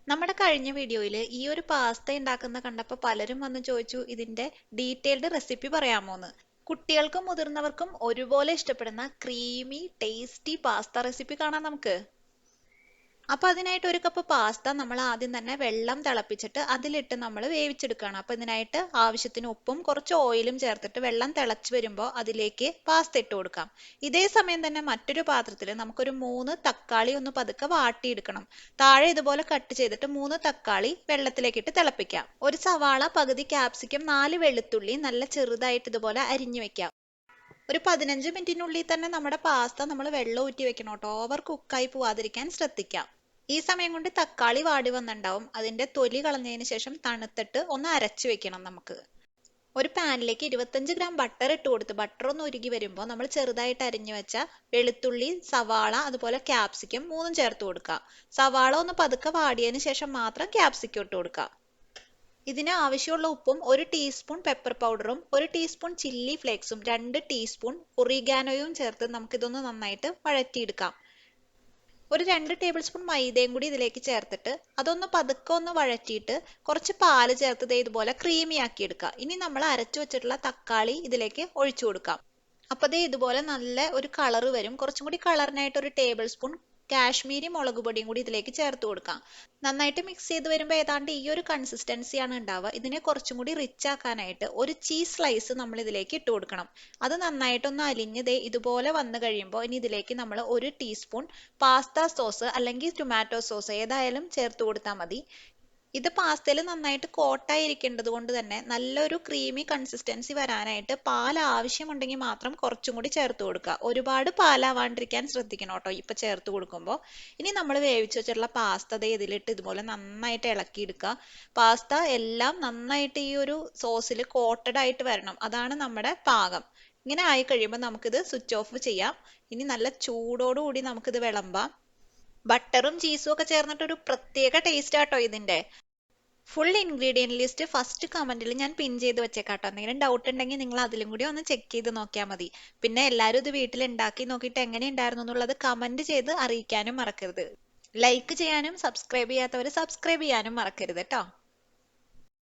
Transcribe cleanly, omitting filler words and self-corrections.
നമ്മുടെ കഴിഞ്ഞ വീഡിയോയിൽ ഈ ഒരു പാസ്ത ഉണ്ടാക്കുന്ന കണ്ടപ്പോൾ പലരും വന്ന് ചോദിച്ചു ഇതിന്റെ ഡീറ്റെയിൽഡ് റെസിപ്പി പറയാമോന്ന്. കുട്ടികൾക്കും മുതിർന്നവർക്കും ഒരുപോലെ ഇഷ്ടപ്പെടുന്ന ക്രീമി ടേസ്റ്റി പാസ്ത റെസിപ്പി കാണാം നമുക്ക്. അപ്പൊ അതിനായിട്ട് ഒരു കപ്പ് പാസ്ത നമ്മൾ ആദ്യം തന്നെ വെള്ളം തിളപ്പിച്ചിട്ട് അതിലിട്ട് നമ്മൾ വേവിച്ചെടുക്കുകയാണ്. അപ്പൊ ഇതിനായിട്ട് ആവശ്യത്തിന് ഉപ്പും കുറച്ച് ഓയിലും ചേർത്തിട്ട് വെള്ളം തിളച്ച് വരുമ്പോൾ അതിലേക്ക് പാസ്ത ഇട്ട് കൊടുക്കാം. ഇതേ സമയം തന്നെ മറ്റൊരു പാത്രത്തിൽ നമുക്കൊരു 3 തക്കാളി ഒന്ന് പതുക്കെ വാട്ടിയെടുക്കണം. താഴെ ഇതുപോലെ കട്ട് ചെയ്തിട്ട് 3 തക്കാളി വെള്ളത്തിലേക്ക് ഇട്ട് തിളപ്പിക്കാം. ഒരു സവാള, പകുതി ക്യാപ്സിക്കം, 4 വെളുത്തുള്ളി നല്ല ചെറുതായിട്ട് ഇതുപോലെ അരിഞ്ഞു വെക്കാം. ഒരു 15 മിനിറ്റിനുള്ളിൽ തന്നെ നമ്മുടെ പാസ്ത നമ്മൾ വെള്ളം ഊറ്റി വെക്കണം കേട്ടോ. ഓവർ കുക്കായി പോവാതിരിക്കാൻ ശ്രദ്ധിക്കാം. ഈ സമയം കൊണ്ട് തക്കാളി വാടി വന്നിട്ടുണ്ടാവും. അതിന്റെ തൊലി കളഞ്ഞതിന് ശേഷം തണുത്തിട്ട് ഒന്ന് അരച്ചു വെക്കണം നമുക്ക്. ഒരു പാനിലേക്ക് 25 ഗ്രാം ബട്ടർ ഇട്ട് കൊടുത്ത് ബട്ടർ ഒന്ന് ഉരുകി വരുമ്പോൾ നമ്മൾ ചെറുതായിട്ട് അരിഞ്ഞു വെച്ച വെളുത്തുള്ളി, സവാള, അതുപോലെ ക്യാപ്സിക്കം മൂന്നും ചേർത്ത് കൊടുക്കുക. സവാള ഒന്ന് പതുക്കെ വാടിയതിന് ശേഷം മാത്രം ക്യാപ്സിക്കം ഇട്ട് കൊടുക്കുക. ഇതിന് ആവശ്യമുള്ള ഉപ്പും 1 ടീസ്പൂൺ പെപ്പർ പൗഡറും 1 ടീസ്പൂൺ ചില്ലി ഫ്ലേക്സും 2 ടീസ്പൂൺ ഒറിഗാനോയും ചേർത്ത് നമുക്കിതൊന്ന് നന്നായിട്ട് വഴറ്റിയെടുക്കാം. ഒരു 2 ടേബിൾ സ്പൂൺ മൈദയും കൂടി ഇതിലേക്ക് ചേർത്തിട്ട് അതൊന്ന് പതുക്കെ ഒന്ന് വഴറ്റിയിട്ട് കുറച്ച് പാല് ചേർത്ത് ഇതുപോലെ ക്രീമി ആക്കി എടുക്കുക. ഇനി നമ്മൾ അരച്ചു വെച്ചിട്ടുള്ള തക്കാളി ഇതിലേക്ക് ഒഴിച്ചു കൊടുക്കാം. അപ്പൊ ഇതുപോലെ നല്ല ഒരു കളർ വരും. കുറച്ചും കൂടി കളറിനായിട്ട് ഒരു ടേബിൾ സ്പൂൺ കാശ്മീരി മുളക് പൊടിയും കൂടി ഇതിലേക്ക് ചേർത്ത് കൊടുക്കാം. നന്നായിട്ട് മിക്സ് ചെയ്ത് വരുമ്പോൾ ഏതാണ്ട് ഈ ഒരു കൺസിസ്റ്റൻസിയാണ് ഉണ്ടാവുക. ഇതിനെ കുറച്ചും കൂടി റിച്ച് ആക്കാനായിട്ട് ഒരു ചീസ് സ്ലൈസ് നമ്മൾ ഇതിലേക്ക് ഇട്ട് കൊടുക്കണം. അത് നന്നായിട്ടൊന്ന് അലിഞ്ഞ് ഇതുപോലെ വന്നു കഴിയുമ്പോൾ ഇനി ഇതിലേക്ക് നമ്മൾ 1 ടീസ്പൂൺ പാസ്ത സോസ് അല്ലെങ്കിൽ ടൊമാറ്റോ സോസ് ഏതായാലും ചേർത്ത് കൊടുത്താൽ മതി. ഇത് പാസ്തയിൽ നന്നായിട്ട് കോട്ടായിരിക്കേണ്ടത് കൊണ്ട് തന്നെ നല്ലൊരു ക്രീമി കൺസിസ്റ്റൻസി വരാനായിട്ട് പാൽ ആവശ്യമുണ്ടെങ്കിൽ മാത്രം കുറച്ചും കൂടി ചേർത്ത് കൊടുക്കുക. ഒരുപാട് പാലാവാണ്ടിരിക്കാൻ ശ്രദ്ധിക്കണം കേട്ടോ ഇപ്പൊ ചേർത്ത് കൊടുക്കുമ്പോൾ. ഇനി നമ്മൾ വേവിച്ച് വെച്ചിട്ടുള്ള പാസ്ത ഇതിലിട്ട് ഇതുപോലെ നന്നായിട്ട് ഇളക്കിയെടുക്കുക. പാസ്ത എല്ലാം നന്നായിട്ട് ഈ ഒരു സോസിൽ കോട്ടഡ് ആയിട്ട് വരണം. അതാണ് നമ്മുടെ പാകം. ഇങ്ങനെ ആയി കഴിയുമ്പോൾ നമുക്കിത് സ്വിച്ച് ഓഫ് ചെയ്യാം. ഇനി നല്ല ചൂടോടുകൂടി നമുക്കിത് വിളമ്പാം. ബട്ടറും ചീസും ഒക്കെ ചേർന്നിട്ട് ഒരു പ്രത്യേക ടേസ്റ്റ് ആട്ടോ ഇതിന്റെ. ഫുൾ ഇൻഗ്രീഡിയന്റ് ലിസ്റ്റ് ഫസ്റ്റ് കമന്റിൽ ഞാൻ പിൻ ചെയ്ത് വെച്ചേക്കാട്ടോ. എന്തെങ്കിലും ഡൗട്ട് ഉണ്ടെങ്കിൽ നിങ്ങൾ അതിലും കൂടി ഒന്ന് ചെക്ക് ചെയ്ത് നോക്കിയാൽ മതി. പിന്നെ എല്ലാവരും ഇത് വീട്ടിൽ ഉണ്ടാക്കി നോക്കിയിട്ട് എങ്ങനെ ഉണ്ടായിരുന്നു എന്നുള്ളത് കമന്റ് ചെയ്ത് അറിയിക്കാനും മറക്കരുത്. ലൈക്ക് ചെയ്യാനും സബ്സ്ക്രൈബ് ചെയ്യാത്തവർ സബ്സ്ക്രൈബ് ചെയ്യാനും മറക്കരുത് കേട്ടോ.